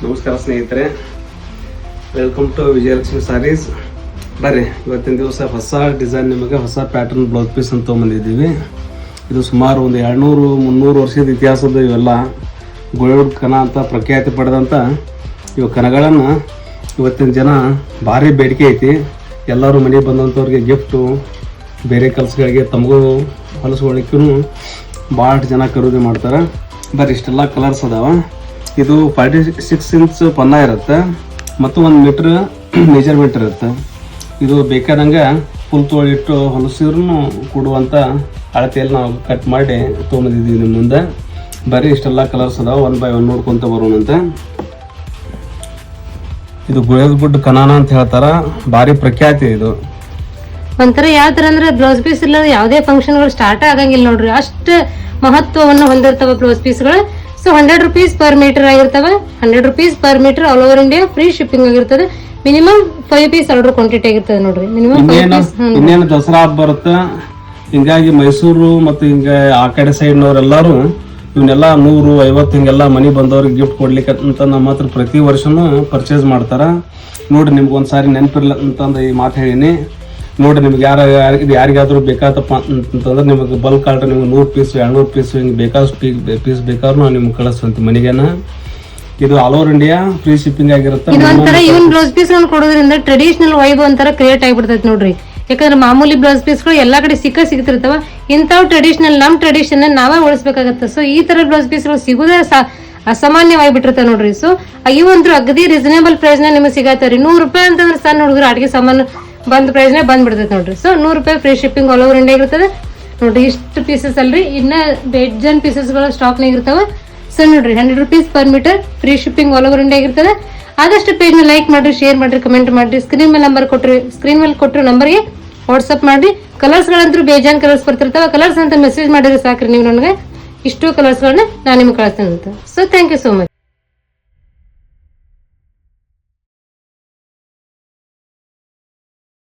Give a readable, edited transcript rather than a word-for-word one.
ನಮಸ್ಕಾರ ಸ್ನೇಹಿತರೆ, welcome to Vijayalakshmi saris. ಬರ್ರಿ, ಇವತ್ತಿನ ದಿವಸ ಹೊಸ ಡಿಸೈನ್, ನಿಮಗೆ ಹೊಸ ಪ್ಯಾಟರ್ನ್ ಬ್ಲೌಸ್ ಪೀಸ್ ಅಂತ ತೊಗೊಂಬಂದಿದ್ದೀವಿ. ಇದು ಸುಮಾರು ಒಂದು 200-300 ವರ್ಷದ ಇತಿಹಾಸದ ಇವೆಲ್ಲ ಗೋಳಿಹುಡ್ ಕನ ಅಂತ ಪ್ರಖ್ಯಾತಿ ಪಡೆದಂಥ ಇವು ಕನಗಳನ್ನು ಇವತ್ತಿನ ಜನ ಭಾರಿ ಬೇಡಿಕೆ ಐತಿ. ಎಲ್ಲರೂ ಮನೆಗೆ ಬಂದಂಥವ್ರಿಗೆ ಗಿಫ್ಟು, ಬೇರೆ ಕೆಲಸಗಳಿಗೆ ತಮಗೂ ಹೊಲಸ್ಕೊಳ್ಳಿಕ್ಕೂ ಭಾಳ ಜನ ಖರೀದಿ ಮಾಡ್ತಾರೆ. ಬರ್ರಿ, ಇಷ್ಟೆಲ್ಲ ಕಲರ್ಸ್ ಅದಾವ. ಇದು 46 ಇಂಚ್ ಪನ್ನ ಇರುತ್ತೆ ಮತ್ತು 1 ಮೀಟ್ರ್ ಮೆಜರ್ಮೆಂಟ್ ಇರುತ್ತೆ. ಇದು ಬೇಕಾದಂಗೆ ಫುಲ್ ತೊಳಿಟ್ಟು ಹೊಲಸಿದ್ರೂ ಕೊಡುವಂಥ ಅಳತೆಯಲ್ಲಿ ನಾವು ಕಟ್ ಮಾಡಿ ತೊಗೊಂಬಂದಿದ್ದೀವಿ ನಿಮ್ಮ ಮುಂದೆ. ಬರೀ ಇಷ್ಟೆಲ್ಲ ಕಲರ್ಸ್ ಅದಾವ, 1 by 1 ನೋಡ್ಕೊತ ಬರೋಣಂತೆ. ಇದು ಗುಡ್ ಕನಾನ ಅಂತ ಹೇಳ್ತಾರ, ಭಾರಿ ಪ್ರಖ್ಯಾತಿ. ಇದು ಒಂಥರ ಯಾವ ತರ ಅಂದ್ರೆ ಬ್ಲೌಸ್ ಪೀಸ್ ಇಲ್ಲ ಯಾವುದೇ ಫಂಕ್ಷನ್ಗಳು ಸ್ಟಾರ್ಟ್ ಆಗಂಗಿಲ್ಲ ನೋಡ್ರಿ, ಅಷ್ಟು ಮಹತ್ವವನ್ನು ಹೊಂದಿರ್ತವೆ ಬ್ಲೌಸ್ ಪೀಸ್ಗಳು. ಸೊ 100 ರೂಪೀಸ್ ಪರ್ ಮೀಟರ್ ಆಗಿರ್ತವೆ. 100 rupees per metre all over India free shipping ಆಗಿರ್ತದೆ. ಮಿನಿಮಮ್ 5 ಪೀಸ್ ಆರ್ಡರ್ ಕ್ವಾಂಟಿಟಿ ಆಗಿರ್ತದೆ ನೋಡ್ರಿ. ಮಿನಿಮಮ್ ಇನ್ನೇನು ದಸರಾ ಹಬ್ಬ ಬರುತ್ತೆ, ಹಿಂಗಾಗಿ ಮೈಸೂರು ಮತ್ತು ಹಿಂಗ ಆ ಕಡೆ ಸೈಡ್ನವ್ರೆಲ್ಲರೂ ಇವನ್ನೆಲ್ಲ 100-50 ಹಿಂಗೆಲ್ಲ ಮನೆ ಬಂದವ್ರಿಗೆ ಗಿಫ್ಟ್ ಕೊಡ್ಲಿಕ್ಕೆ ಅಂತ ನಮ್ಮ ಹತ್ರ ಪ್ರತಿ ವರ್ಷನೂ ಪರ್ಚೇಸ್ ಮಾಡ್ತಾರ. ನೋಡ್ರಿ, ನಿಮ್ಗೆ ಒಂದ್ಸಾರಿ ನೆನಪಿರ್ಲ ಅಂತಂದು ಈ ಮಾತು ಹೇಳಿನಿ. ನೋಡ್ರಿ, ನಿಮ್ಗೆ ಯಾರಿಗಾದ್ರೂ ಬೇಕಾತಪ್ಪ ಅಂತಂದ್ರೆ ನಿಮಗೆ ಬಲ್ಕ್ ಆರ್ಡರ್, ನಿಮ್ಗೆ 100 ಪೀಸ್ 200 ಪೀಸ್ ಹಿಂಗೆ ಬೇಕಾದಷ್ಟು ಪೀಸ್ ಬೇಕಾದ್ರೂ ನಾವು ನಿಮ್ಗೆ ಕಳಿಸ್ತೀವಿ ಮನೆಗೇನ. ಇದು all over India free shipping ಆಗಿರುತ್ತೆ. ಇದೊಂಥರ ಇವನ್ ಬ್ಲೌಸ್ ಪೀಸ್ ಕೊಡೋದ್ರಿಂದ ಟ್ರೆಡಿಷನಲ್ ವೈಬ್ ಒಂಥರ ಕ್ರಿಯೇಟ್ ಆಗಿಬಿಡ್ತೈತಿ ನೋಡ್ರಿ. ಯಾಕಂದ್ರೆ ಮಾಮೂಲಿ ಬ್ಲೌಸ್ ಪೀಸ್ಗಳು ಎಲ್ಲಾ ಕಡೆ ಸಿಗ್ತಿರ್ತಾವ. ಇಂಥವು ಟ್ರೆಡಿಷನಲ್, ನಮ್ ಟ್ರೆಡಿಷನ್ ನಾವೇ ಉಳಿಸ್ಬೇಕಾಗತ್ತೆ. ಸೊ ಈ ತರ ಬ್ಲೌಸ್ ಪೀಸ್ಗಳು ಸಿಗುದೇ ಅಸಾಮಾನ್ಯವಾಗಿಬಿಟ್ಟಿರ್ತಾವ ನೋಡ್ರಿ. ಸೊ ಇವಂತೂ ಅಗದಿ ರೀಸನೇಬಲ್ ಪ್ರೈಸ್ ನ ನಿಮಗೆ ಸಿಗತ್ತವ್ರಿ. 100 ರೂಪಾಯಿ ಅಂತಂದ್ರೆ ಸಣ್ಣ ಹುಡುಗರು ಅಡಿಗೆ ಸಾಮಾನು ಬಂದ್ ಪ್ರೈಸ್ ನೇ ಬಂದ್ಬಿಡ್ತೈತೆ ನೋಡ್ರಿ. ಸೊ 100 ರೂಪಾಯಿ free shipping all over India ಇರ್ತದೆ ನೋಡ್ರಿ. ಇಷ್ಟು ಪೀಸಸ್ ಅಲ್ರಿ, ಇನ್ನ ಬೇಜನ್ ಪೀಸಸ್ ಗಳು ಸ್ಟಾಕ್ ನಾಗ ಇರ್ತಾವ. ಸೊ ನೋಡ್ರಿ, 100 rupees per metre free shipping all over India ಇರ್ತದೆ. ಆದಷ್ಟು ಪೇಜ್ ನ ಲೈಕ್ ಮಾಡ್ರಿ, ಶೇರ್ ಮಾಡ್ರಿ, ಕಮೆಂಟ್ ಮಾಡ್ರಿ. ಸ್ಕ್ರೀನ್ ಮೇಲೆ ಕೊಟ್ಟರು ನಂಬರ್ಗೆ ವಾಟ್ಸ್ಆಪ್ ಮಾಡ್ರಿ. ಕಲರ್ಸ್ ಗಳಂತೂ ಬೇಜಾನ್ ಕಲರ್ಸ್ ಬರ್ತಿರ್ತಾವ. ಕಲರ್ಸ್ ಅಂತ ಮೆಸೇಜ್ ಮಾಡಿದ್ರೆ ಸಾಕ್ರಿ ನೀವು ನನಗೆ. ಇಷ್ಟು ಕಲರ್ಸ್ ಗಳನ್ನ ನಾನು ನಿಮ್ಗೆ ಕಳಿಸ್ತೇನೆ ಅಂತ. So thank you so much.